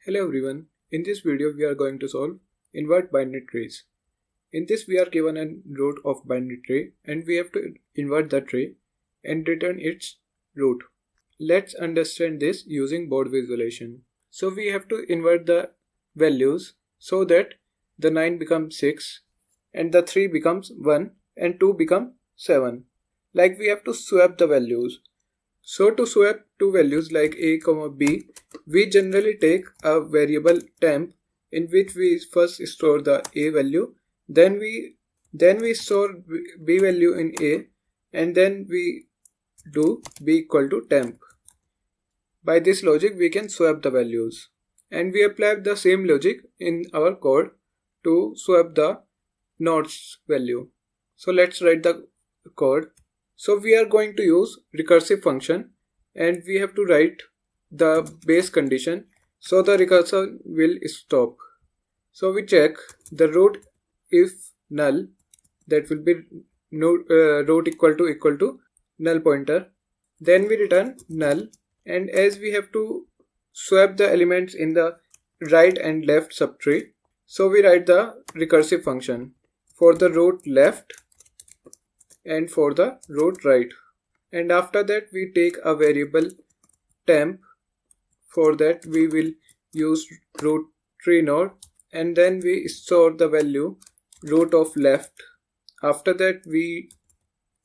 Hello everyone, in this video we are going to solve invert binary trees. In this we are given a root of binary tree and we have to invert the tree and return its root. Let's understand this using board visualization. So we have to invert the values so that the 9 becomes 6 and the 3 becomes 1 and 2 become 7. Like we have to swap the values. So to swap two values like a, b, we generally take a variable temp in which we first store the a value, then we store b value in a, and then we do b equal to temp. By this logic we can swap the values, and we apply the same logic in our code to swap the nodes value. So let's write the code. So we are going to use recursive function and we have to write the base condition so the recursion will stop. So we check the root if null, that will be root equal to null pointer. Then we return null, and as we have to swap the elements in the right and left subtree, so we write the recursive function for the root left and for the root right, and after that we take a variable temp. For that we will use root tree node, and then we store the value root of left. After that we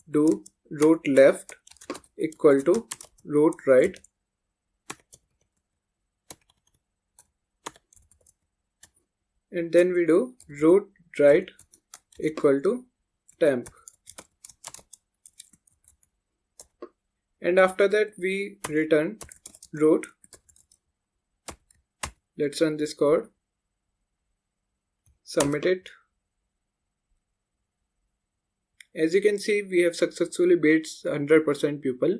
do root left equal to root right, and then we do root right equal to temp. And after that we return root. Let's run this code, submit it. As you can see, we have successfully beat 100% pupil,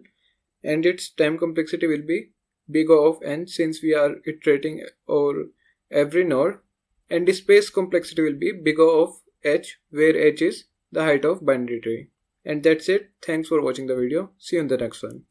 and its time complexity will be big O of n since we are iterating over every node, and the space complexity will be big O of h, where h is the height of binary tree. And that's it. Thanks for watching the video. See you in the next one.